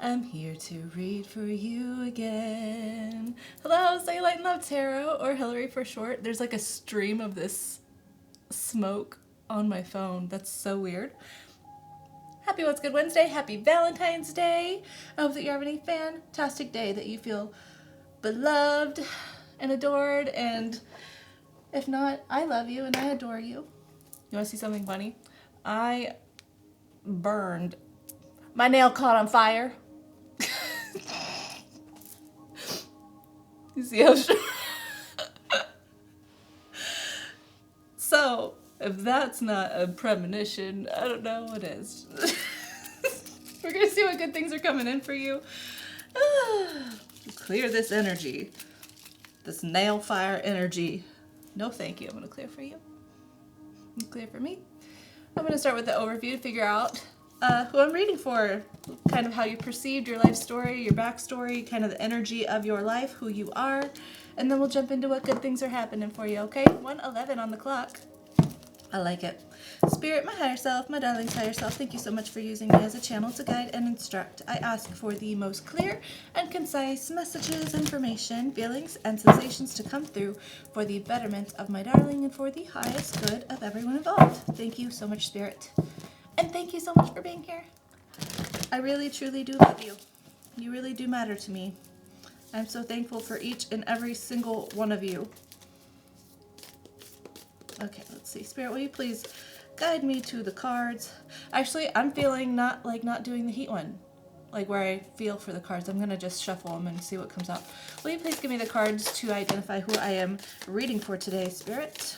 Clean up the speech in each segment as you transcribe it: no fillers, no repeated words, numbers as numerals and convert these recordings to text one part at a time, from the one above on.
I'm here to read for you again. Hello, Daylight and Love Tarot, or Hillary for short. There's like a stream of this smoke on my phone. That's so weird. Happy What's Good Wednesday. Happy Valentine's Day. I hope that you're having a fantastic day, that you feel beloved and adored. And if not, I love you and I adore you. You want to see something funny? I burned. My nail caught on fire. You see how So, if that's not a premonition, I don't know what is. We're going to see what good things are coming in for you. Clear this energy. This nail fire energy. No thank you. I'm going to clear for you. You clear for me. I'm going to start with the overview to figure out who I'm reading for, kind of how you perceived your life story, your backstory, kind of the energy of your life, who you are, and then we'll jump into what good things are happening for you, okay? 1:11 on the clock. I like it. Spirit, my higher self, my darling's higher self, thank you so much for using me as a channel to guide and instruct. I ask for the most clear and concise messages, information, feelings, and sensations to come through for the betterment of my darling and for the highest good of everyone involved. Thank you so much, Spirit. And thank you so much for being here. I really, truly do love you. You really do matter to me. I'm so thankful for each and every single one of you. Okay, let's see. Spirit, will you please guide me to the cards? Actually, I'm feeling not doing the heat one, like where I feel for the cards. I'm going to just shuffle them and see what comes out. Will you please give me the cards to identify who I am reading for today, Spirit?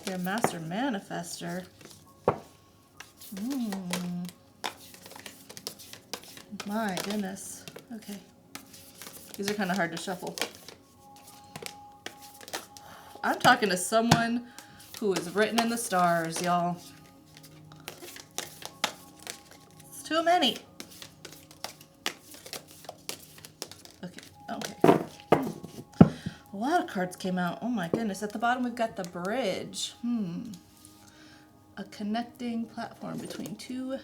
You're a master manifester. My goodness. Okay. These are kind of hard to shuffle. I'm talking to someone who is written in the stars, y'all. It's too many. Okay. A lot of cards came out. Oh my goodness. At the bottom we've got the bridge. A connecting platform between two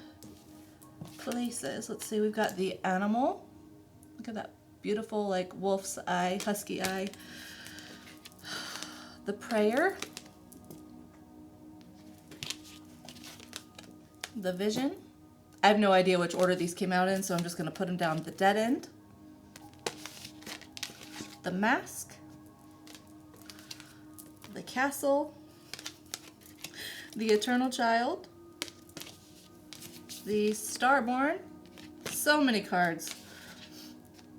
places. Let's see, we've got the animal. Look at that beautiful like wolf's eye, husky eye. The prayer. The vision. I have no idea which order these came out in, so I'm just going to put them down. The dead end. The mask. The castle. The eternal child. The starborn. So many cards.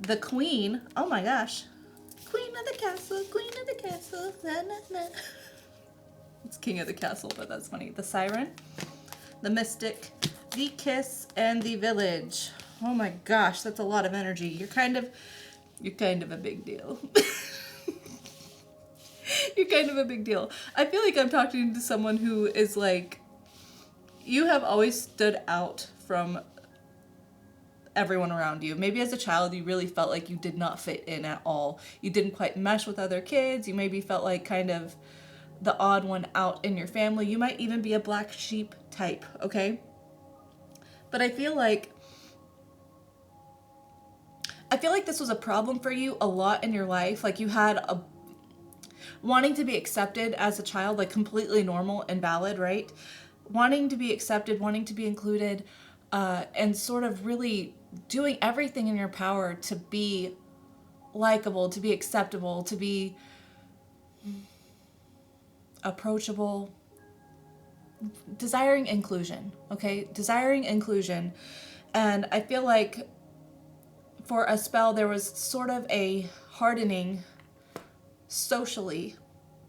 The queen. Oh my gosh. Queen of the castle. Queen of the castle. Na, na, na. It's king of the castle, but that's funny. The siren. The mystic. The kiss. And the village. Oh my gosh, that's a lot of energy. You're kind of a big deal. You're kind of a big deal. I feel like I'm talking to someone who is like, you have always stood out from everyone around you. Maybe as a child you really felt like you did not fit in at all. You didn't quite mesh with other kids. You maybe felt like kind of the odd one out in your family. You might even be a black sheep type, okay? But I feel like this was a problem for you a lot in your life. Like you had a wanting to be accepted as a child, like completely normal and valid, right? Wanting to be accepted, wanting to be included, and sort of really doing everything in your power to be likable, to be acceptable, to be approachable, desiring inclusion, okay? Desiring inclusion. And I feel like for a spell there was sort of a hardening socially,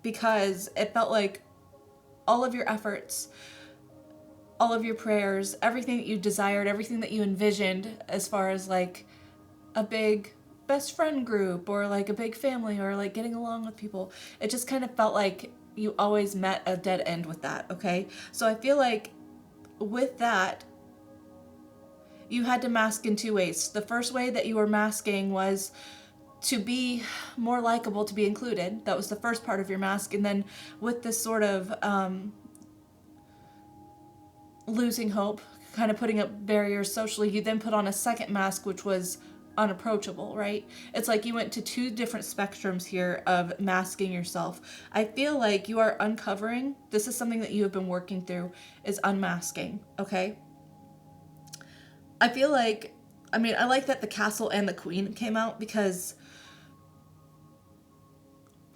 because it felt like all of your efforts, all of your prayers, everything that you desired, everything that you envisioned as far as like a big best friend group or like a big family or like getting along with people, it just kind of felt like you always met a dead end with that, okay? So I feel like with that, you had to mask in two ways. The first way that you were masking was to be more likable, to be included. That was the first part of your mask. And then with this sort of losing hope, kind of putting up barriers socially, you then put on a second mask, which was unapproachable, right? It's like you went to two different spectrums here of masking yourself. I feel like you are uncovering, this is something that you have been working through, is unmasking, okay? I feel like, I mean, I like that the castle and the queen came out because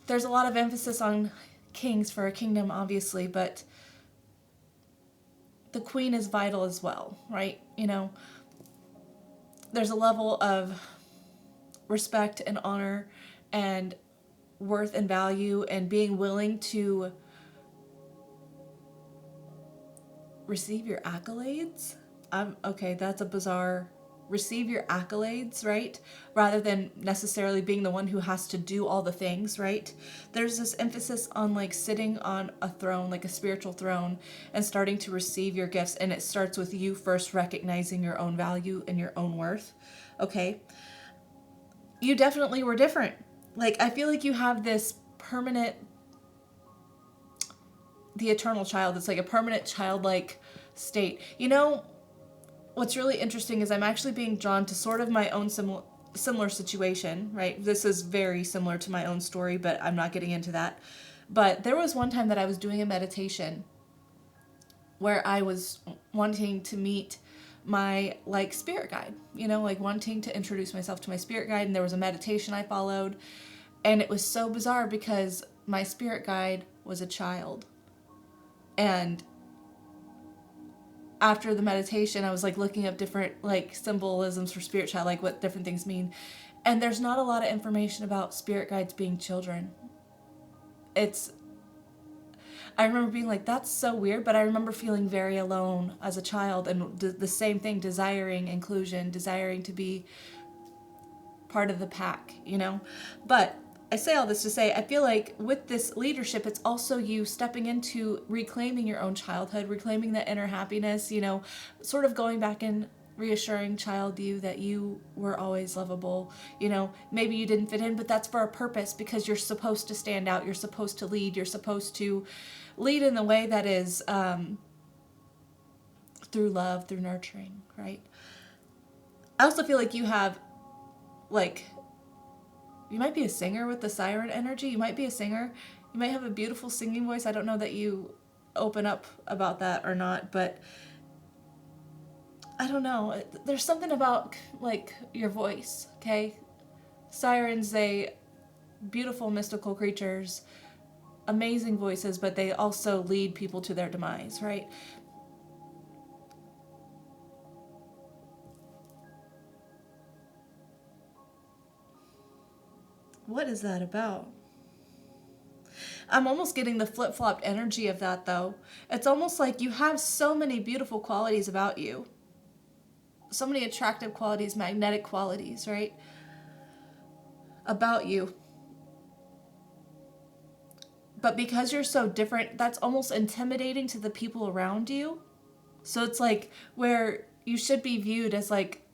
there's a lot of emphasis on kings for a kingdom, obviously, but the queen is vital as well, right? You know, there's a level of respect and honor and worth and value and being willing to receive your accolades. Okay, that's a bizarre, receive your accolades, right? Rather than necessarily being the one who has to do all the things, right? There's this emphasis on like sitting on a throne, like a spiritual throne, and starting to receive your gifts. And it starts with you first recognizing your own value and your own worth, okay? You definitely were different. Like, I feel like you have this permanent, the eternal child. It's like a permanent childlike state. You know, what's really interesting is I'm actually being drawn to sort of my own similar situation, right? This is very similar to my own story, but I'm not getting into that. But there was one time that I was doing a meditation where I was wanting to meet my like spirit guide, you know, like wanting to introduce myself to my spirit guide. And there was a meditation I followed. And it was so bizarre because my spirit guide was a child. And after the meditation, I was like looking up different like symbolisms for spirit child, like what different things mean. And there's not a lot of information about spirit guides being children. I remember being like, that's so weird, but I remember feeling very alone as a child, and the same thing, desiring inclusion, desiring to be part of the pack, you know? But I say all this to say, I feel like with this leadership, it's also you stepping into reclaiming your own childhood, reclaiming that inner happiness, you know, sort of going back and reassuring child you that you were always lovable. You know, maybe you didn't fit in, but that's for a purpose, because you're supposed to stand out. You're supposed to lead. You're supposed to lead in the way that is through love, through nurturing, right? I also feel like you have, like, you might be a singer with the siren energy. You might be a singer. You might have a beautiful singing voice. I don't know that you open up about that or not, but I don't know. There's something about, like, your voice, okay? Sirens, they beautiful mystical creatures, amazing voices, but they also lead people to their demise, right? What is that about? I'm almost getting the flip-flopped energy of that, though. It's almost like you have so many beautiful qualities about you. So many attractive qualities, magnetic qualities, right? About you. But because you're so different, that's almost intimidating to the people around you. So it's like where you should be viewed as like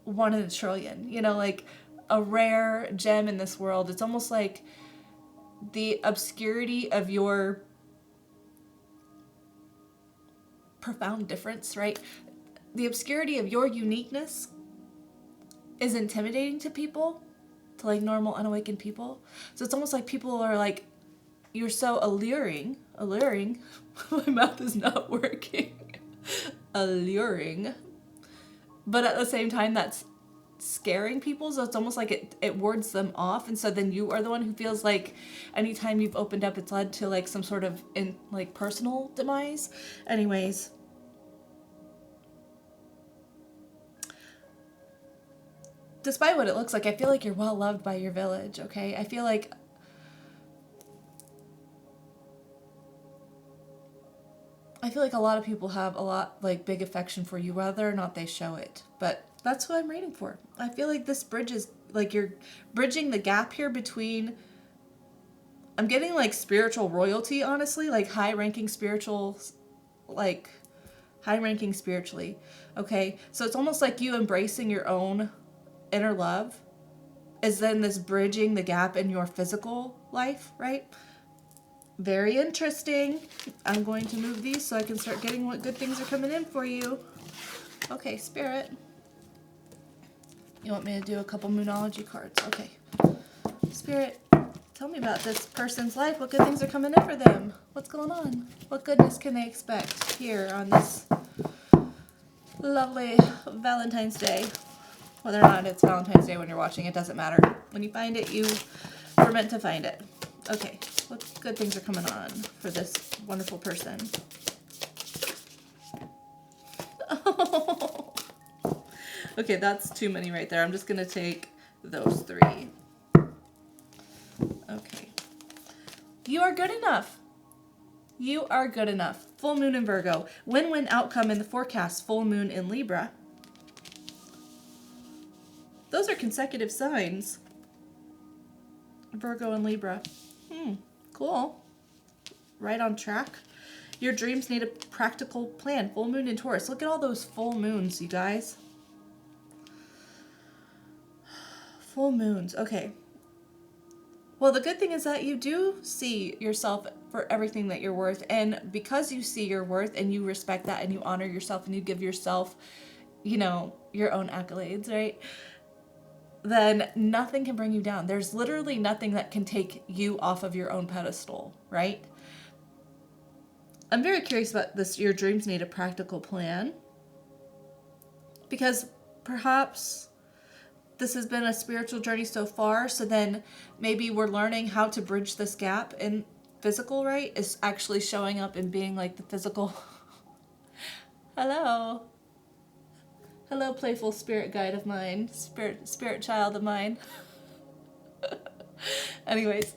one in a trillion, you know, like a rare gem in this world. It's almost like the obscurity of your profound difference, right? The obscurity of your uniqueness is intimidating to people, to like normal unawakened people. So it's almost like people are like, you're so alluring, my mouth is not working, alluring, but at the same time that's scaring people, so it's almost like it wards them off, and so then you are the one who feels like anytime you've opened up, it's led to like some sort of personal demise. Anyways, despite what it looks like, I feel like you're well loved by your village, okay? I feel like a lot of people have a lot, like, big affection for you, whether or not they show it. But that's what I'm reading for. I feel like this bridges, like, you're bridging the gap here between, I'm getting, like, spiritual royalty, honestly, like, high-ranking spiritually, okay? So it's almost like you embracing your own inner love is then this bridging the gap in your physical life, right? Very interesting. I'm going to move these so I can start getting what good things are coming in for you. Okay, Spirit. You want me to do a couple Moonology cards? Okay. Spirit, tell me about this person's life. What good things are coming in for them? What's going on? What goodness can they expect here on this lovely Valentine's Day? Whether or not it's Valentine's Day when you're watching, it doesn't matter. When you find it, you were meant to find it. Okay, what good things are coming on for this wonderful person? Oh. Okay, that's too many right there. I'm just going to take those 3. Okay. You are good enough. You are good enough. Full moon in Virgo. Win-win outcome in the forecast. Full moon in Libra. Those are consecutive signs. Virgo and Libra. Cool. Right on track. Your dreams need a practical plan. Full moon in Taurus. Look at all those full moons, you guys. Full moons. Okay. Well, the good thing is that you do see yourself for everything that you're worth. And because you see your worth and you respect that and you honor yourself and you give yourself, you know, your own accolades, right? Then nothing can bring you down. There's literally nothing that can take you off of your own pedestal, right? I'm very curious about this. Your dreams need a practical plan. Because perhaps this has been a spiritual journey so far, so then maybe we're learning how to bridge this gap in physical, right? Is actually showing up and being like the physical. Hello. Hello, playful spirit guide of mine, spirit child of mine. Anyways,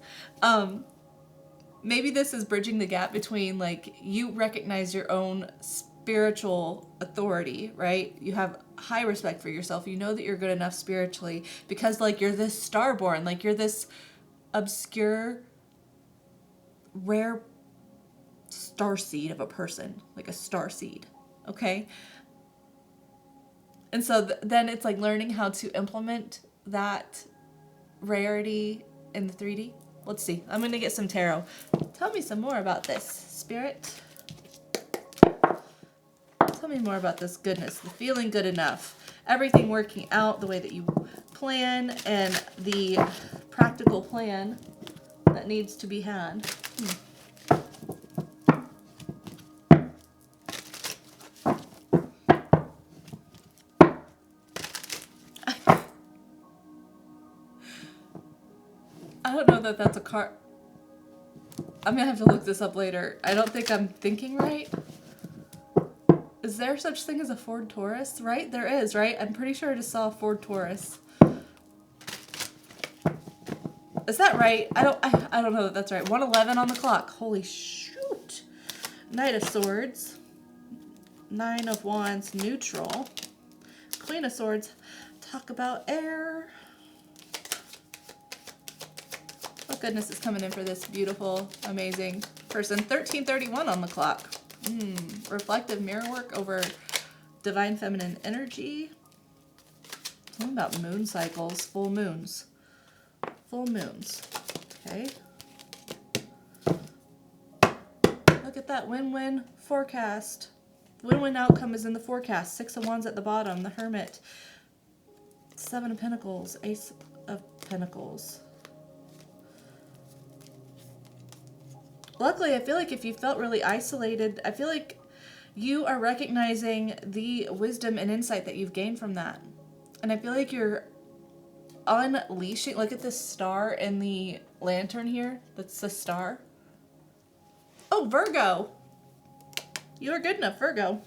maybe this is bridging the gap between like you recognize your own spiritual authority, right? You have high respect for yourself. You know that you're good enough spiritually because like you're this starborn, like you're this obscure, rare star seed of a person, like a star seed, okay? And so then it's like learning how to implement that rarity in the 3D. Let's see. I'm going to get some tarot. Tell me some more about this, Spirit. Tell me more about this goodness, the feeling good enough, everything working out the way that you plan, and the practical plan that needs to be had. I don't know that that's a card. I'm going to have to look this up later. I don't think I'm thinking right. Is there such thing as a Ford Taurus? Right? There is, right? I'm pretty sure I just saw a Ford Taurus. Is that right? I don't know that that's right. 1:11 on the clock. Holy shoot. Knight of Swords. 9 of Wands, neutral. Queen of Swords. Talk about air. What goodness is coming in for this beautiful, amazing person. 13:31 on the clock. Reflective mirror work over divine feminine energy. Something about moon cycles, full moons. Full moons. Okay. Look at that win-win forecast. Win-win outcome is in the forecast. 6 of Wands at the bottom. The Hermit. 7 of Pentacles. Ace of Pentacles. Luckily, I feel like if you felt really isolated, I feel like you are recognizing the wisdom and insight that you've gained from that. And I feel like you're unleashing. Look at this star in the lantern here. That's the star. Oh, Virgo. You are good enough, Virgo.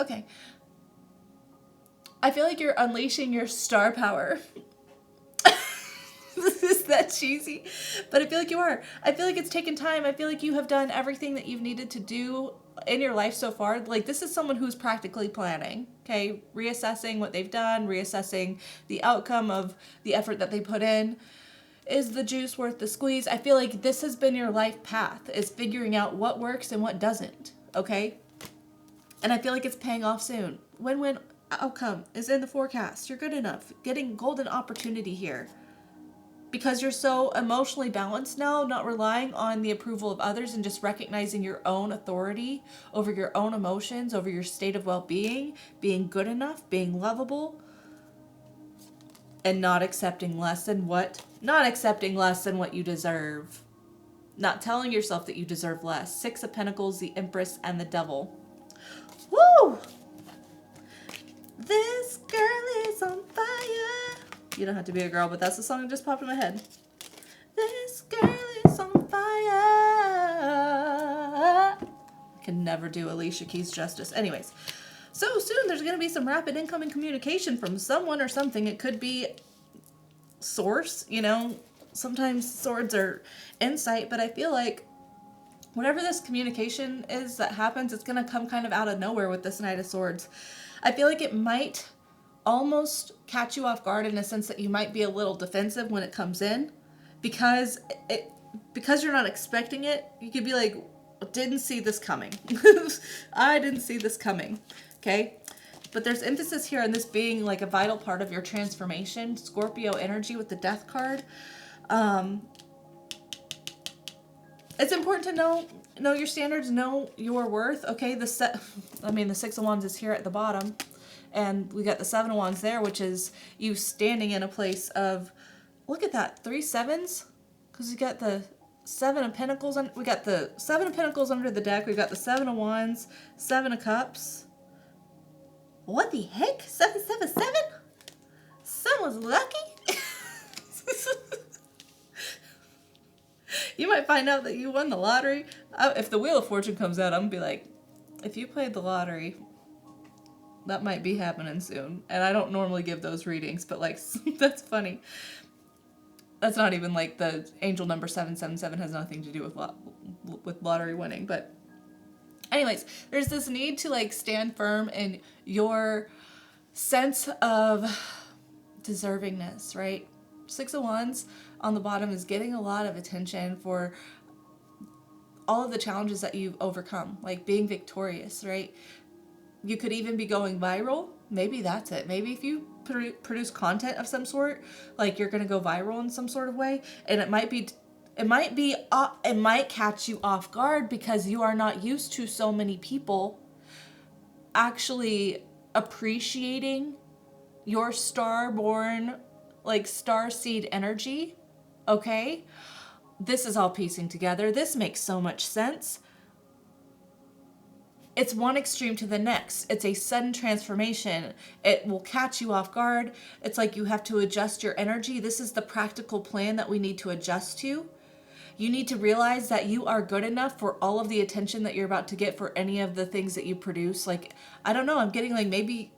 Okay. I feel like you're unleashing your star power. Is that cheesy? But I feel like you are. I feel like it's taken time. I feel like you have done everything that you've needed to do in your life so far. Like, this is someone who's practically planning, okay? Reassessing what they've done, reassessing the outcome of the effort that they put in. Is the juice worth the squeeze? I feel like this has been your life path, is figuring out what works and what doesn't, okay? And I feel like it's paying off soon. Win-win outcome is in the forecast. You're good enough. Getting golden opportunity here. because you're so emotionally balanced now, not relying on the approval of others and just recognizing your own authority over your own emotions, over your state of well-being, being good enough, being lovable, and not accepting less than what you deserve. Not telling yourself that you deserve less. Six of Pentacles, the Empress, and the Devil. Woo! This girl is on fire. You don't have to be a girl, but that's the song that just popped in my head. This girl is on fire. I can never do Alicia Keys justice. Anyways, so soon there's going to be some rapid incoming communication from someone or something. It could be source, you know. Sometimes swords are insight, but I feel like whatever this communication is that happens, it's going to come kind of out of nowhere with this Knight of Swords. I feel like it might almost catch you off guard in a sense that you might be a little defensive when it comes in, because you're not expecting it. You could be like, didn't see this coming. I didn't see this coming. Okay. But there's emphasis here on this being like a vital part of your transformation. Scorpio energy with the Death card. It's important to know your standards, know your worth. Okay, the Six of Wands is here at the bottom, and we got the Seven of Wands there, which is you standing in a place of, look at that, 3 sevens, because we got the Seven of Pentacles, we got the Seven of Pentacles under the deck, we got the Seven of Wands, Seven of Cups. What the heck? 777? Someone's lucky. You might find out that you won the lottery. If the Wheel of Fortune comes out, I'm going to be like, if you played the lottery, that might be happening soon. And I don't normally give those readings, but like, that's funny. That's not even like the angel number 777 has nothing to do with lottery winning. But anyways, there's this need to like stand firm in your sense of deservingness, right? Six of Wands on the bottom is getting a lot of attention for all of the challenges that you've overcome, like being victorious, right? You could even be going viral. Maybe that's it. Maybe if you produce content of some sort, like you're going to go viral in some sort of way, and it might catch you off guard because you are not used to so many people actually appreciating your star-born, like star seed energy. Okay, this is all piecing together. This makes so much sense. It's one extreme to the next. It's a sudden transformation. It will catch you off guard. It's like you have to adjust your energy. This is the practical plan that we need to adjust to. You need to realize that you are good enough for all of the attention that you're about to get for any of the things that you produce. Like, I don't know, I'm getting like maybe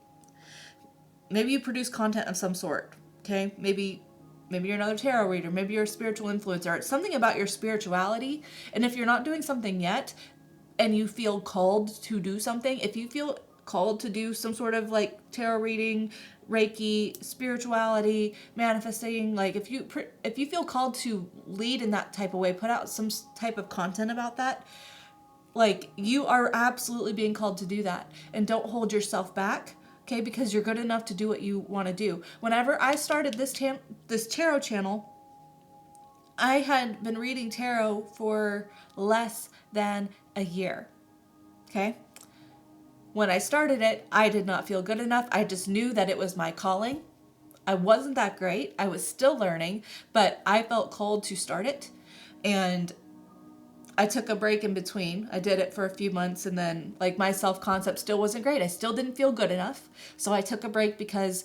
you produce content of some sort. Okay, maybe you're another tarot reader, maybe you're a spiritual influencer. It's something about your spirituality. And if you're not doing something yet and you feel called to do something, if you feel called to do some sort of like tarot reading, Reiki, spirituality, manifesting, like if you feel called to lead in that type of way, put out some type of content about that, like you are absolutely being called to do that. And don't hold yourself back. Okay, because you're good enough to do what you want to do. Whenever I started this tarot channel, I had been reading tarot for less than a year. Okay? When I started it, I did not feel good enough. I just knew that it was my calling. I wasn't that great. I was still learning, but I felt called to start it. And I took a break in between. I did it for a few months, and then like my self-concept still wasn't great. I still didn't feel good enough. So I took a break because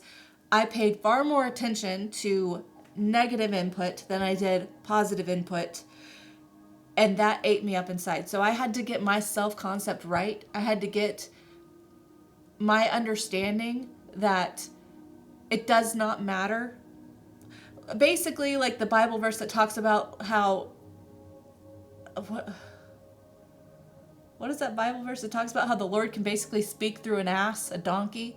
I paid far more attention to negative input than I did positive input. And that ate me up inside. So I had to get my self-concept right. I had to get my understanding that it does not matter. Basically, like the Bible verse that talks about how what is that Bible verse that talks about how the Lord can basically speak through an ass, a donkey,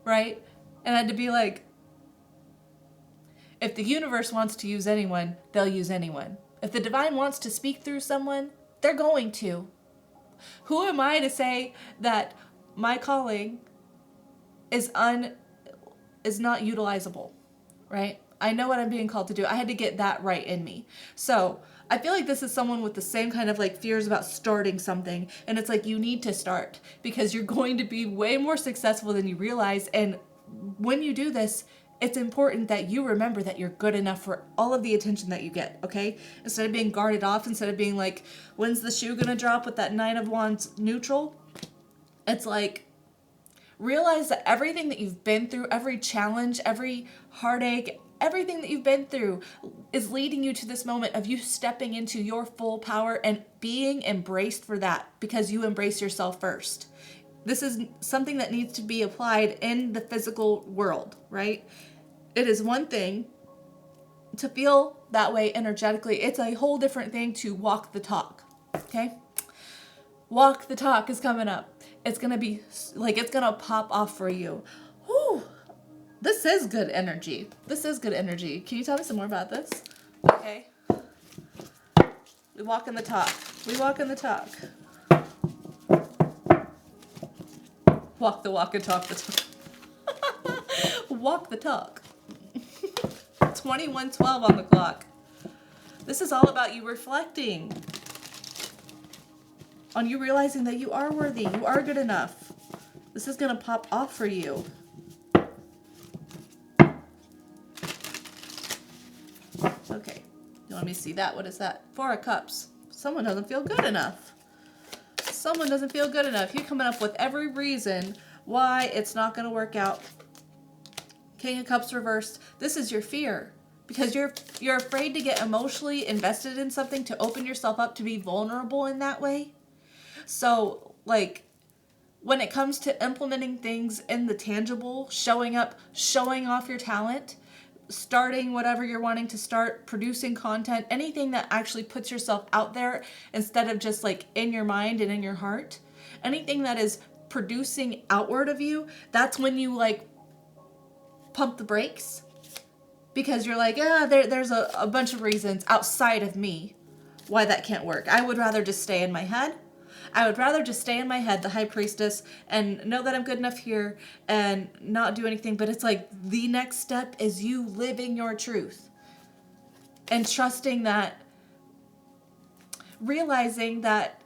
right? And I had to be like, if the universe wants to use anyone, they'll use anyone. If the divine wants to speak through someone, they're going to. Who am I to say that my calling is not utilizable, right? I know what I'm being called to do. I had to get that right in me. So I feel like this is someone with the same kind of like fears about starting something. And it's like, you need to start because you're going to be way more successful than you realize. And when you do this, it's important that you remember that you're good enough for all of the attention that you get, okay? Instead of being guarded off, instead of being like, when's the shoe gonna drop with that Nine of Wands neutral? It's like, realize that everything that you've been through, every challenge, every heartache, everything that you've been through is leading you to this moment of you stepping into your full power and being embraced for that because you embrace yourself first. This is something that needs to be applied in the physical world, right? It is one thing to feel that way energetically. It's a whole different thing to walk the talk, okay? Walk the talk is coming up. It's going to be like, it's going to pop off for you. Whew. This is good energy. This is good energy. Can you tell me some more about this? Okay. We walk in the talk. We walk in the talk. Walk the walk and talk the talk. Walk the talk. 21:12 on the clock. This is all about you reflecting on you realizing that you are worthy, you are good enough. This is going to pop off for you. Okay, you want me to see that? What is that? Four of Cups. Someone doesn't feel good enough. Someone doesn't feel good enough. You're coming up with every reason why it's not going to work out. King of Cups reversed. This is your fear. Because you're afraid to get emotionally invested in something, to open yourself up, to be vulnerable in that way. So, like, when it comes to implementing things in the tangible, showing up, showing off your talent, starting whatever you're wanting to start, producing content, anything that actually puts yourself out there instead of just like in your mind and in your heart, anything that is producing outward of you, that's when you like pump the brakes. Because you're like, there's a bunch of reasons outside of me why that can't work. I would rather just stay in my head. I would rather just stay in my head, the high priestess, and know that I'm good enough here and not do anything. But it's like the next step is you living your truth and trusting that, realizing that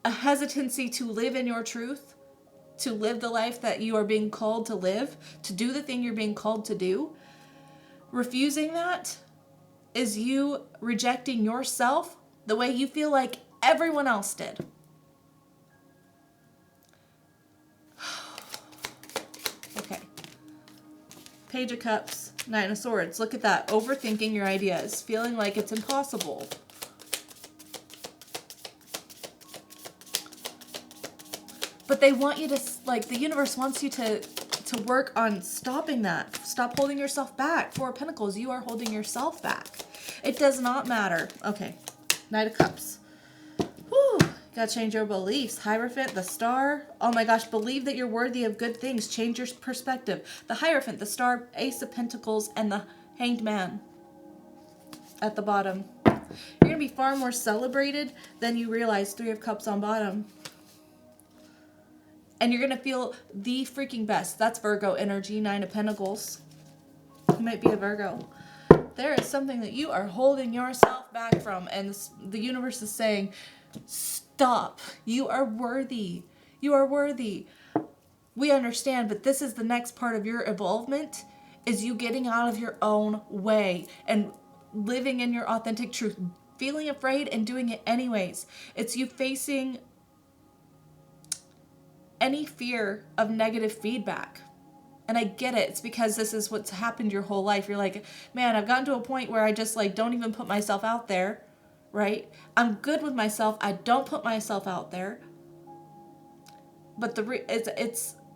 a hesitancy to live in your truth, to live the life that you are being called to live, to do the thing you're being called to do, refusing that is you rejecting yourself the way you feel like everyone else did. Okay. Page of Cups, Nine of Swords. Look at that. Overthinking your ideas. Feeling like it's impossible. But they want you to, like, the universe wants you to work on stopping that. Stop holding yourself back. Four of Pentacles, you are holding yourself back. It does not matter. Okay. Knight of Cups. Whew. Gotta change your beliefs. Hierophant, the Star. Oh my gosh, believe that you're worthy of good things. Change your perspective. The Hierophant, the Star, Ace of Pentacles, and the Hanged Man at the bottom. You're gonna be far more celebrated than you realize. Three of Cups on bottom. And you're going to feel the freaking best. That's Virgo energy, Nine of Pentacles. You might be a Virgo. There is something that you are holding yourself back from. And the universe is saying, stop. You are worthy. You are worthy. We understand, but this is the next part of your evolvement, is you getting out of your own way and living in your authentic truth. Feeling afraid and doing it anyways. It's you facing any fear of negative feedback. And I get it. It's because this is what's happened your whole life. You're like, man, I've gotten to a point where I just like don't even put myself out there, right? I'm good with myself. I don't put myself out there. But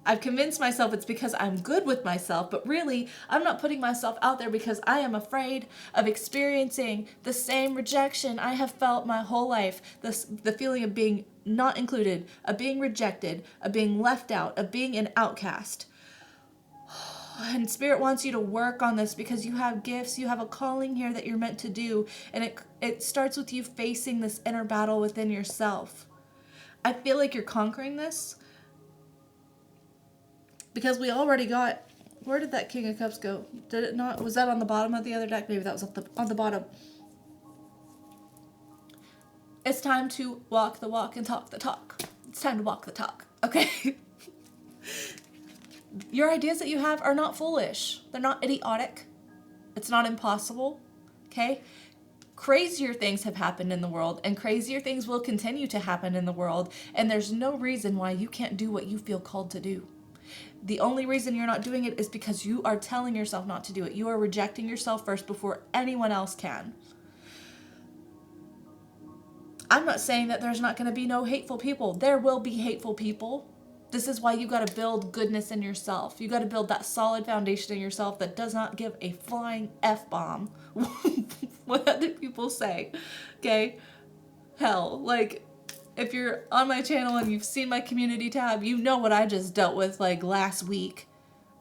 I've convinced myself it's because I'm good with myself, but really I'm not putting myself out there because I am afraid of experiencing the same rejection I have felt my whole life. The feeling of being not included, of being rejected, of being left out, of being an outcast. And Spirit wants you to work on this because you have gifts, you have a calling here that you're meant to do. And it starts with you facing this inner battle within yourself. I feel like you're conquering this because we already got Where did that King of Cups go? Did it not? Was that on the bottom of the other deck? Maybe that was on the bottom. It's time to walk the walk and talk the talk. It's time to walk the talk, okay? Your ideas that you have are not foolish. They're not idiotic. It's not impossible, okay? Crazier things have happened in the world, and crazier things will continue to happen in the world, and there's no reason why you can't do what you feel called to do. The only reason you're not doing it is because you are telling yourself not to do it. You are rejecting yourself first before anyone else can. I'm not saying that there's not going to be no hateful people. There will be hateful people. This is why you got to build goodness in yourself. You got to build that solid foundation in yourself that does not give a flying F-bomb what other people say. Okay? Hell, like, if you're on my channel and you've seen my community tab, you know what I just dealt with, like, last week.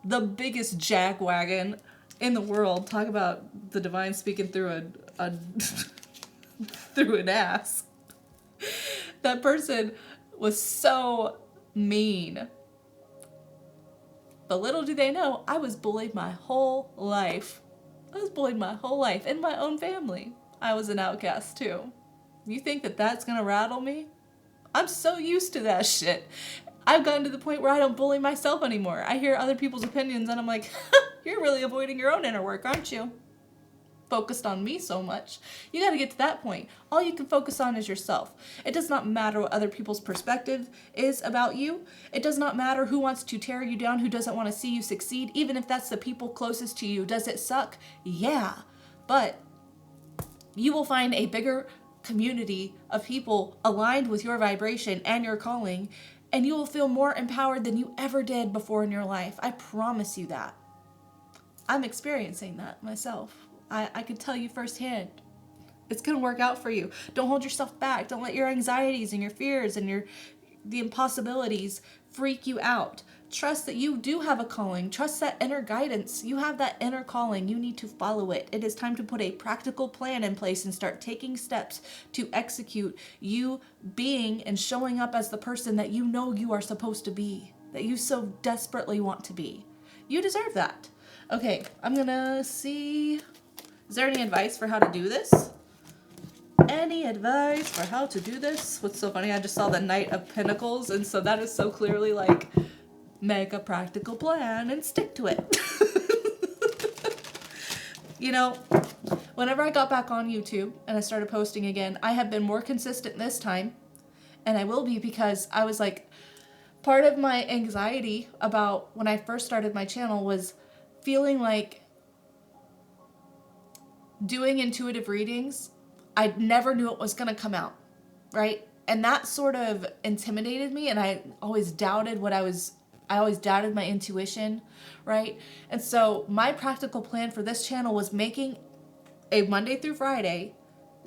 The biggest jackwagon in the world. Talk about the divine speaking through a through an ass. That person was so mean. But little do they know, I was bullied my whole life. I was bullied my whole life in my own family. I was an outcast too. You think that that's gonna rattle me? I'm so used to that shit. I've gotten to the point where I don't bully myself anymore. I hear other people's opinions and I'm like, you're really avoiding your own inner work, aren't you? Focused on me so much. You got to get to that point. All you can focus on is yourself. It does not matter what other people's perspective is about you. It does not matter who wants to tear you down, who doesn't want to see you succeed, even if that's the people closest to you. Does it suck? Yeah. But you will find a bigger community of people aligned with your vibration and your calling, and you will feel more empowered than you ever did before in your life. I promise you that. I'm experiencing that myself. I could tell you firsthand. It's going to work out for you. Don't hold yourself back. Don't let your anxieties and your fears and the impossibilities freak you out. Trust that you do have a calling. Trust that inner guidance. You have that inner calling. You need to follow it. It is time to put a practical plan in place and start taking steps to execute you being and showing up as the person that you know you are supposed to be, that you so desperately want to be. You deserve that. Okay, I'm going to see... Is there any advice for how to do this? Any advice for how to do this? What's so funny, I just saw the Knight of Pentacles, and so that is so clearly like, make a practical plan and stick to it. You know, whenever I got back on YouTube and I started posting again, I have been more consistent this time, and I will be because I was like, part of my anxiety about when I first started my channel was feeling like doing intuitive readings, I never knew it was going to come out, right? And that sort of intimidated me, and I always doubted I always doubted my intuition, right? And so my practical plan for this channel was making a Monday through Friday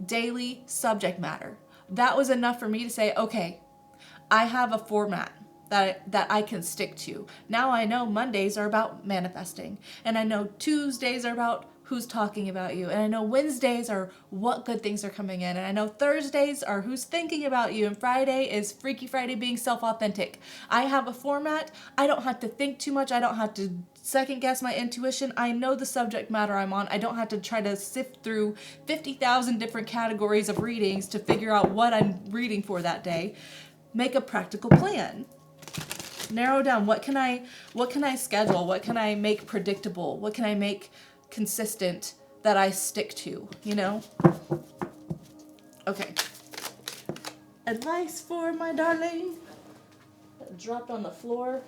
daily subject matter. That was enough for me to say, okay, I have a format that I can stick to. Now I know Mondays are about manifesting, and I know Tuesdays are about who's talking about you, and I know Wednesdays are what good things are coming in, and I know Thursdays are who's thinking about you, and Friday is Freaky Friday being self-authentic. I have a format. I don't have to think too much. I don't have to second guess my intuition. I know the subject matter I'm on. I don't have to try to sift through 50,000 different categories of readings to figure out what I'm reading for that day. Make a practical plan. Narrow down what can I schedule? What can I make predictable? What can I make consistent that I stick to, you know? Okay. Advice for my darling. That dropped on the floor.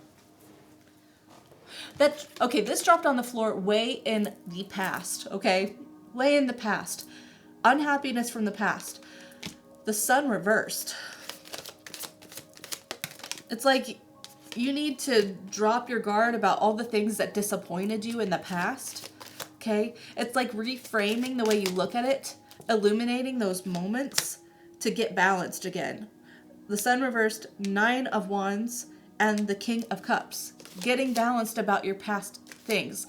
Okay, this dropped on the floor way in the past, okay? Way in the past. Unhappiness from the past. The sun reversed. It's like you need to drop your guard about all the things that disappointed you in the past. Okay? It's like reframing the way you look at it, illuminating those moments to get balanced again. The sun reversed, 9 of Wands, and the King of Cups. Getting balanced about your past things.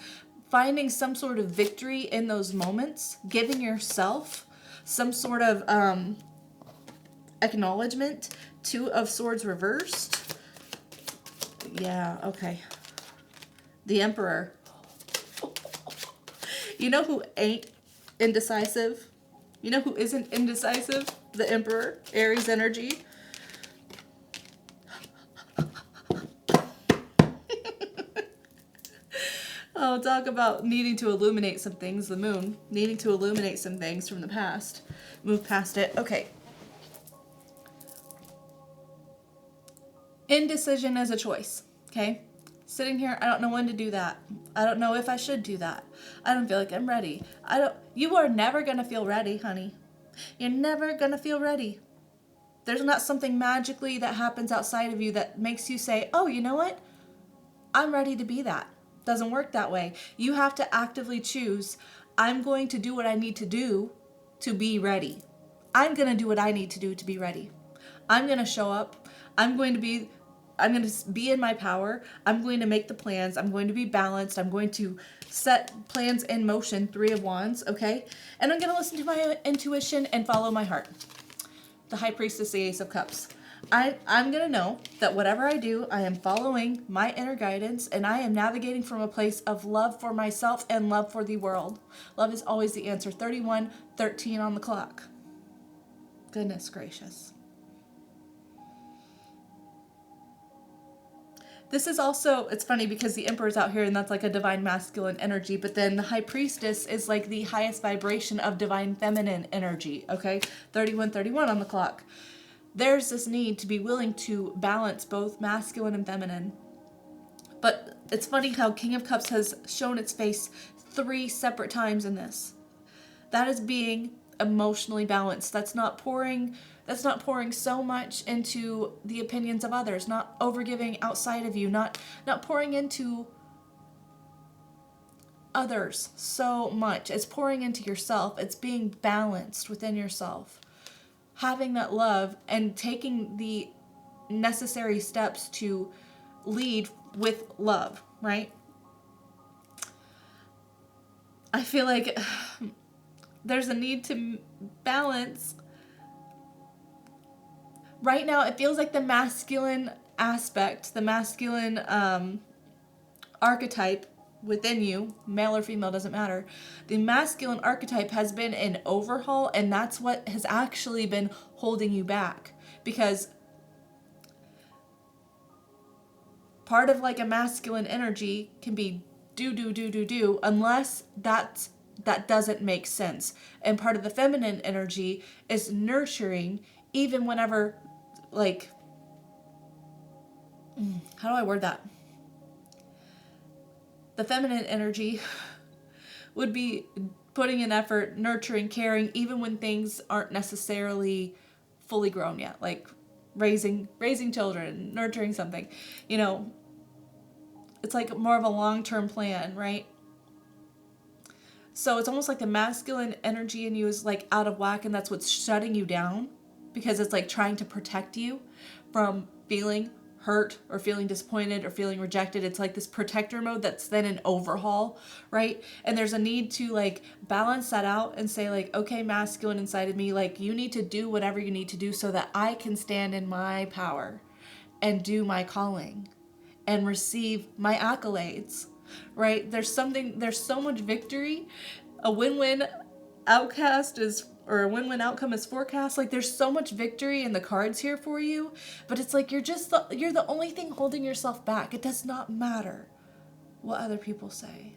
Finding some sort of victory in those moments. Giving yourself some sort of acknowledgement. 2 of Swords reversed. Yeah, okay. The Emperor. You know who ain't indecisive? You know who isn't indecisive? The Emperor, Aries energy. Oh, talk about needing to illuminate some things. The Moon, needing to illuminate some things from the past. Move past it. Okay. Indecision is a choice. Okay? Sitting here, I don't know when to do that. I don't know if I should do that. I don't feel like I'm ready. You are never going to feel ready, honey. You're never going to feel ready. There's not something magically that happens outside of you that makes you say, oh, you know what? I'm ready to be that. Doesn't work that way. You have to actively choose, I'm going to do what I need to do to be ready. I'm going to do what I need to do to be ready. I'm going to show up. I'm going to be in my power. I'm going to make the plans. I'm going to be balanced. I'm going to set plans in motion. 3 of Wands, okay? And I'm going to listen to my intuition and follow my heart. The High Priestess, the Ace of Cups. I'm going to know that whatever I do, I am following my inner guidance, and I am navigating from a place of love for myself and love for the world. Love is always the answer. 31:13 on the clock. Goodness gracious. This is also, it's funny because the Emperor's out here and that's like a divine masculine energy, but then the High Priestess is like the highest vibration of divine feminine energy, okay? 31:31 on the clock. There's this need to be willing to balance both masculine and feminine. But it's funny how King of Cups has shown its face 3 separate times in this. That is being emotionally balanced. That's not pouring so much into the opinions of others, not overgiving outside of you, not pouring into others so much. It's pouring into yourself. It's being balanced within yourself. Having that love and taking the necessary steps to lead with love, right? I feel like there's a need to balance. Right now, it feels like the masculine aspect, the masculine archetype within you, male or female, doesn't matter. The masculine archetype has been in overhaul, and that's what has actually been holding you back. Because part of like a masculine energy can be do, unless that doesn't make sense. And part of the feminine energy is nurturing, even whenever, like, how do I word that? The feminine energy would be putting in effort, nurturing, caring, even when things aren't necessarily fully grown yet, like raising children, nurturing something. You know, it's like more of a long-term plan, right? So it's almost like the masculine energy in you is like out of whack, and that's what's shutting you down, because it's like trying to protect you from feeling hurt or feeling disappointed or feeling rejected. It's like this protector mode that's then an overhaul, right? And there's a need to like balance that out and say like, okay, masculine inside of me, like you need to do whatever you need to do so that I can stand in my power and do my calling and receive my accolades, right? There's so much victory. A win-win outcast is, or a win-win outcome is forecast. Like there's so much victory in the cards here for you, but it's like you're the only thing holding yourself back. It does not matter what other people say.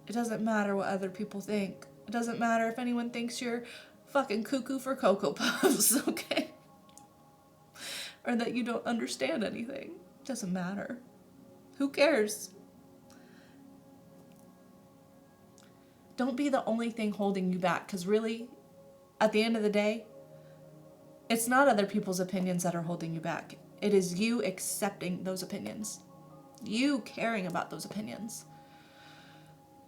It doesn't matter what other people think. It doesn't matter if anyone thinks you're fucking cuckoo for Cocoa Puffs, okay? Or that you don't understand anything. It doesn't matter. Who cares? Don't be the only thing holding you back, because really, at the end of the day, it's not other people's opinions that are holding you back. It is you accepting those opinions. You caring about those opinions.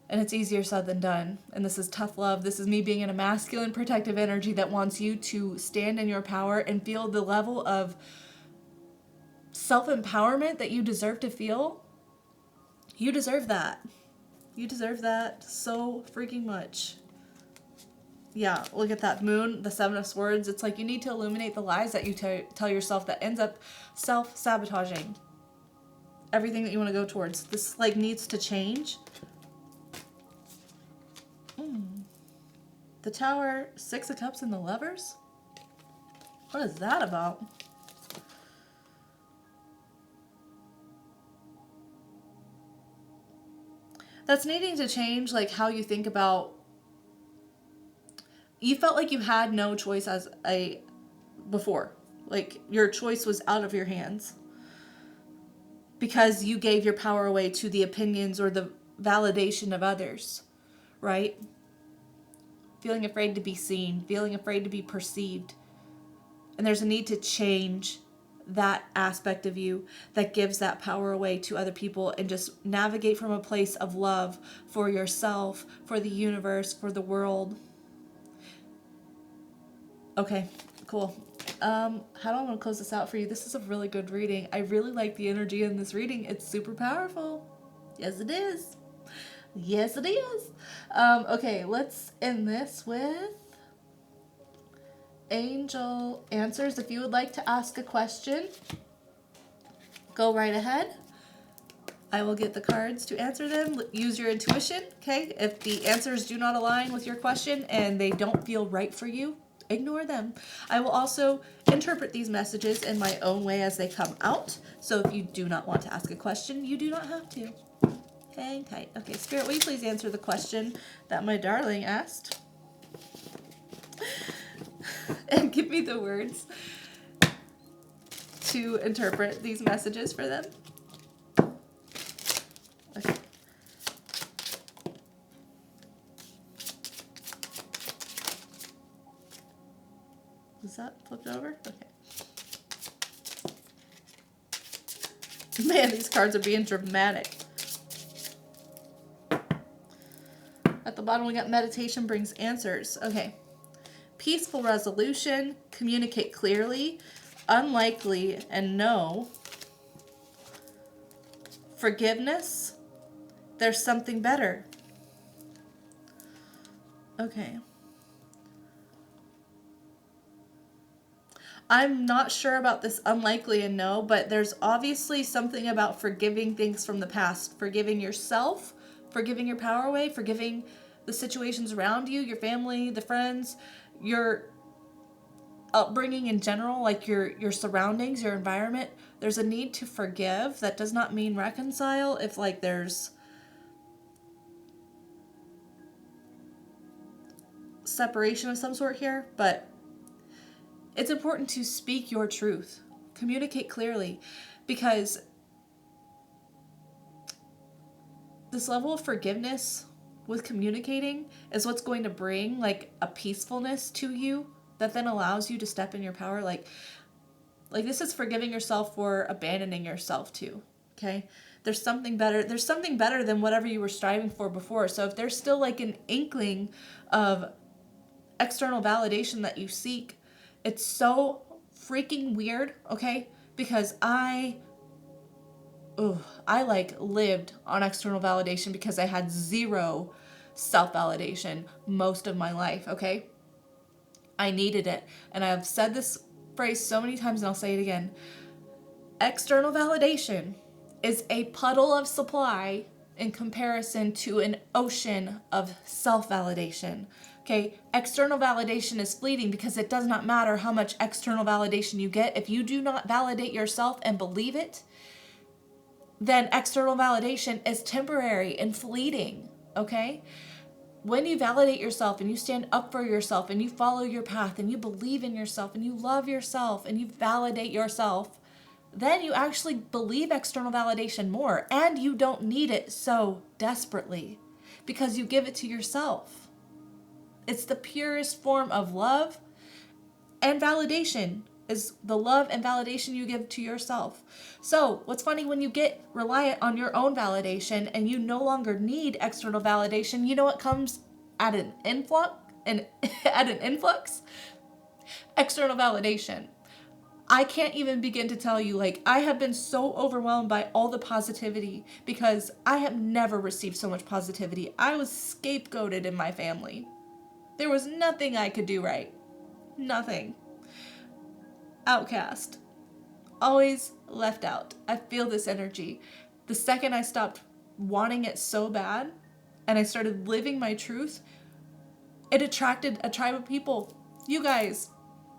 And it's easier said than done. And this is tough love. This is me being in a masculine protective energy that wants you to stand in your power and feel the level of self-empowerment that you deserve to feel. You deserve that. You deserve that so freaking much. Yeah, look at that moon, the 7 of Swords. It's like you need to illuminate the lies that you tell yourself that ends up self-sabotaging everything that you want to go towards. This like needs to change. The Tower, Six of Cups, and the Lovers? What is that about? That's needing to change, like, how you think about... You felt like you had no choice before. Like, your choice was out of your hands. Because you gave your power away to the opinions or the validation of others. Right? Feeling afraid to be seen. Feeling afraid to be perceived. And there's a need to change that aspect of you that gives that power away to other people and just navigate from a place of love for yourself, for the universe, for the world. Okay, cool. How do I want to close this out for you? This is a really good reading. I really like the energy in this reading. It's super powerful. Yes, it is. Yes, it is. Okay, let's end this with Angel Answers. If you would like to ask a question, go right ahead. I will get the cards to answer them. Use your intuition, okay? If the answers do not align with your question and they don't feel right for you, ignore them. I will also interpret these messages in my own way as they come out. So if you do not want to ask a question, you do not have to. Hang tight. Okay, Spirit, will you please answer the question that my darling asked? And give me the words to interpret these messages for them. Okay. Is that flipped over? Okay. Man, these cards are being dramatic. At the bottom, we got meditation brings answers. Okay. Peaceful resolution, communicate clearly, unlikely, and no. Forgiveness, there's something better. Okay. I'm not sure about this unlikely and no, but there's obviously something about forgiving things from the past, forgiving yourself, forgiving your power away, forgiving the situations around you, your family, the friends, your upbringing in general, like your surroundings, your environment. There's a need to forgive. That does not mean reconcile if like there's separation of some sort here, but it's important to speak your truth, communicate clearly, because this level of forgiveness with communicating is what's going to bring like a peacefulness to you that then allows you to step in your power. Like this is forgiving yourself for abandoning yourself too. Okay. There's something better. There's something better than whatever you were striving for before. So if there's still like an inkling of external validation that you seek, it's so freaking weird. Okay. Because I like lived on external validation because I had zero self-validation most of my life, okay? I needed it. And I've said this phrase so many times and I'll say it again. External validation is a puddle of supply in comparison to an ocean of self-validation. Okay, external validation is fleeting because it does not matter how much external validation you get. If you do not validate yourself and believe it, then external validation is temporary and fleeting, okay? When you validate yourself and you stand up for yourself and you follow your path and you believe in yourself and you love yourself and you validate yourself, then you actually believe external validation more and you don't need it so desperately because you give it to yourself. It's the purest form of love and validation is the love and validation you give to yourself. So what's funny, when you get reliant on your own validation and you no longer need external validation, you know what comes at an influx? External validation. I can't even begin to tell you, like, I have been so overwhelmed by all the positivity because I have never received so much positivity. I was scapegoated in my family. There was nothing I could do right. Nothing. Outcast. Always left out. I feel this energy. The second I stopped wanting it so bad and I started living my truth, It attracted a tribe of people, you guys,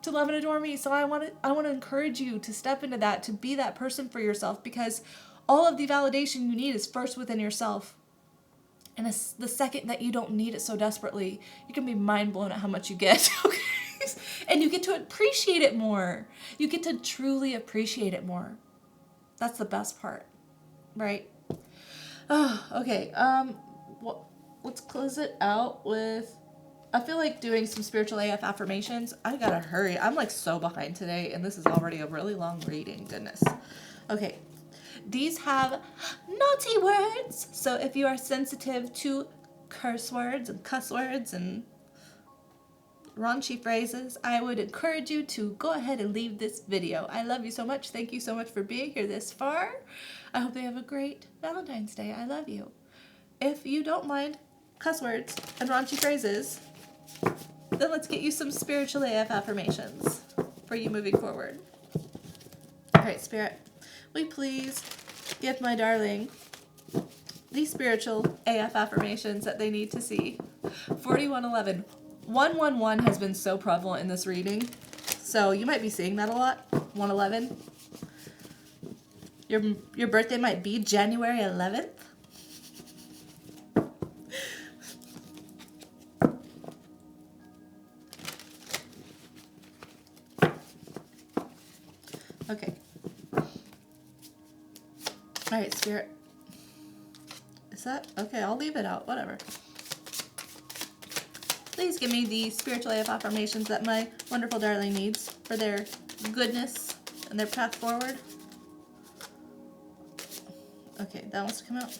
to love and adore me. So I want to encourage you to step into that, to be that person for yourself, because all of the validation you need is first within yourself. And it's the second that you don't need it so desperately, you can be mind blown at how much you get. Okay? And you get to appreciate it more. You get to truly appreciate it more. That's the best part, right? Oh, okay. Well, let's close it out with, I feel like doing some spiritual AF affirmations. I gotta hurry. I'm like so behind today, and this is already a really long reading. Goodness. Okay. These have naughty words, so if you are sensitive to curse words and cuss words and raunchy phrases, I would encourage you to go ahead and leave this video. I love you so much. Thank you so much for being here this far. I hope you have a great Valentine's Day. I love you. If you don't mind cuss words and raunchy phrases, then let's get you some spiritual AF affirmations for you moving forward. All right, Spirit, will you please give my darling these spiritual AF affirmations that they need to see? 4111. 111 has been so prevalent in this reading, so you might be seeing that a lot. 111. Your birthday might be January 11th. Okay. All right, Spirit. Is that okay? I'll leave it out. Whatever. Please give me the spiritual AF affirmations that my wonderful darling needs for their goodness and their path forward. Okay, that wants to come out.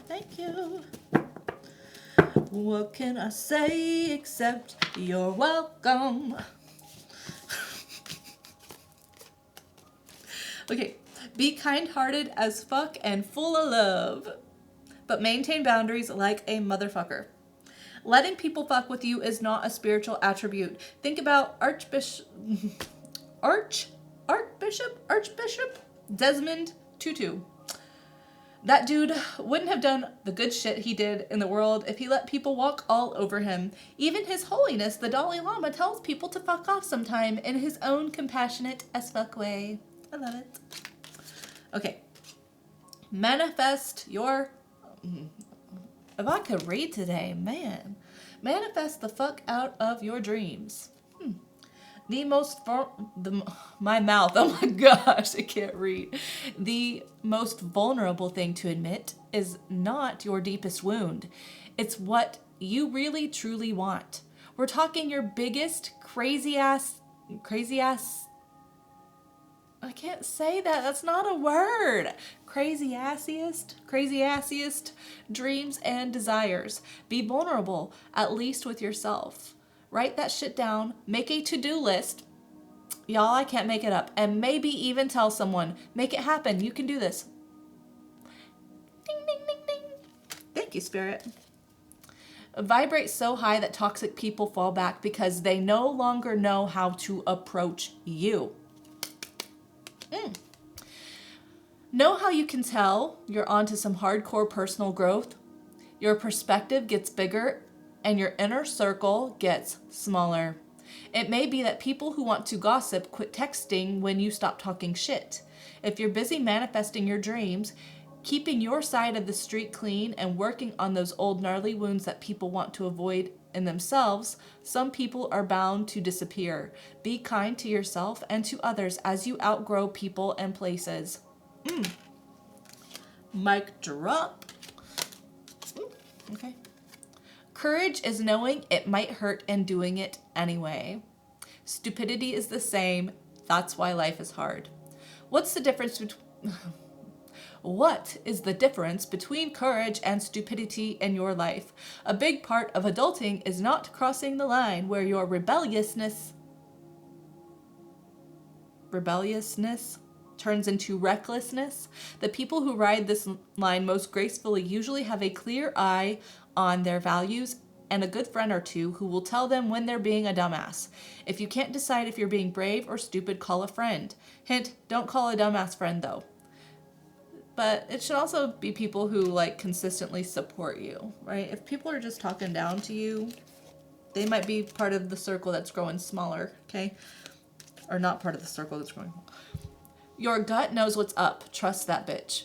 Thank you. What can I say except you're welcome? Okay, be kind-hearted as fuck and full of love, but maintain boundaries like a motherfucker. Letting people fuck with you is not a spiritual attribute. Think about Archbishop Desmond Tutu. That dude wouldn't have done the good shit he did in the world if he let people walk all over him. Even His Holiness, the Dalai Lama, tells people to fuck off sometime in his own compassionate as fuck way. I love it. Okay. Manifest your... If I could read today, man. Manifest the fuck out of your dreams. My mouth, oh my gosh, I can't read. The most vulnerable thing to admit is not your deepest wound. It's what you really truly want. We're talking your biggest crazy ass, I can't say that. That's not a word. Crazy assiest dreams and desires. Be vulnerable, at least with yourself. Write that shit down. Make a to-do list. Y'all, I can't make it up. And maybe even tell someone. Make it happen. You can do this. Ding, ding, ding, ding. Thank you, Spirit. Vibrate so high that toxic people fall back because they no longer know how to approach you. Know how you can tell you're onto some hardcore personal growth? Your perspective gets bigger and your inner circle gets smaller. It may be that people who want to gossip quit texting when you stop talking shit. If you're busy manifesting your dreams, keeping your side of the street clean and working on those old gnarly wounds that people want to avoid in themselves, some people are bound to disappear. Be kind to yourself and to others as you outgrow people and places. Mic drop. Okay. Courage is knowing it might hurt and doing it anyway. Stupidity is the same. That's why life is hard. What is the difference between courage and stupidity in your life? A big part of adulting is not crossing the line where your rebelliousness turns into recklessness. The people who ride this line most gracefully usually have a clear eye on their values and a good friend or two who will tell them when they're being a dumbass. If you can't decide if you're being brave or stupid, call a friend. Hint, don't call a dumbass friend though. But it should also be people who like consistently support you, right? If people are just talking down to you, they might be part of the circle that's growing smaller, okay? Or not part of the circle that's growing. Your gut knows what's up. Trust that bitch.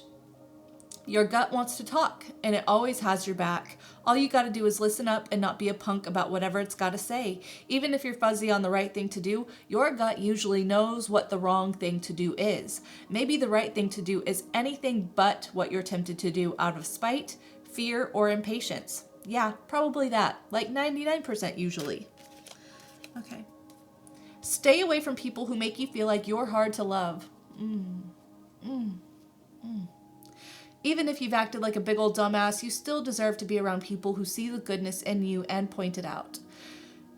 Your gut wants to talk, and it always has your back. All you gotta do is listen up and not be a punk about whatever it's gotta say. Even if you're fuzzy on the right thing to do, your gut usually knows what the wrong thing to do is. Maybe the right thing to do is anything but what you're tempted to do out of spite, fear, or impatience. Yeah, probably that. Like 99% usually. Okay. Stay away from people who make you feel like you're hard to love. Even if you've acted like a big old dumbass, you still deserve to be around people who see the goodness in you and point it out.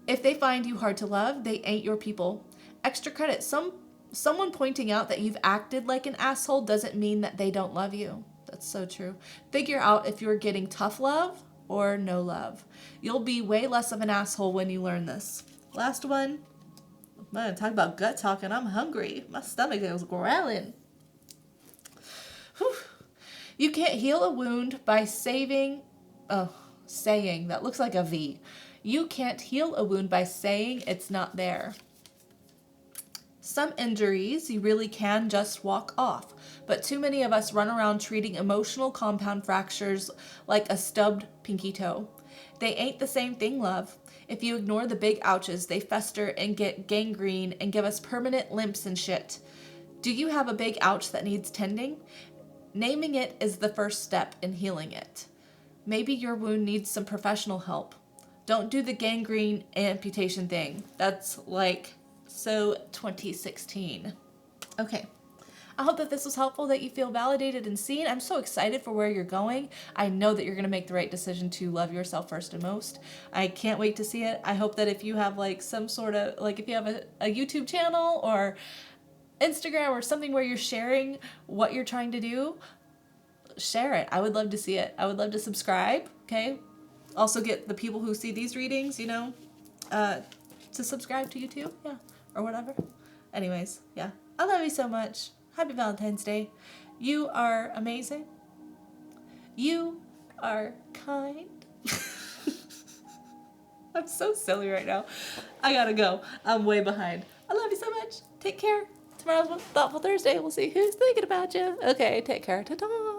If they find you hard to love, they ain't your people. Extra credit. Someone pointing out that you've acted like an asshole doesn't mean that they don't love you. That's so true. Figure out if you're getting tough love or no love. You'll be way less of an asshole when you learn this. Last one. Man, talk about gut talk and I'm hungry. My stomach is growling. Whew. You can't heal a wound by saying, that looks like a V. You can't heal a wound by saying it's not there. Some injuries you really can just walk off, but too many of us run around treating emotional compound fractures like a stubbed pinky toe. They ain't the same thing, love. If you ignore the big ouches, they fester and get gangrene and give us permanent limps and shit. Do you have a big ouch that needs tending? Naming it is the first step in healing it. Maybe your wound needs some professional help. Don't do the gangrene amputation thing. That's like so 2016. Okay. I hope that this was helpful, that you feel validated and seen. I'm so excited for where you're going. I know that you're going to make the right decision to love yourself first and most. I can't wait to see it. I hope that if you have like some sort of, like if you have a YouTube channel or Instagram or something where you're sharing what you're trying to do, share it. I would love to see it. I would love to subscribe, okay? Also get the people who see these readings, to subscribe to YouTube, yeah, or whatever. Anyways, yeah. I love you so much. Happy Valentine's Day. You are amazing. You are kind. I'm so silly right now. I gotta go. I'm way behind. I love you so much. Take care. Tomorrow's Thoughtful Thursday. We'll see who's thinking about you. Okay, take care. Ta-ta.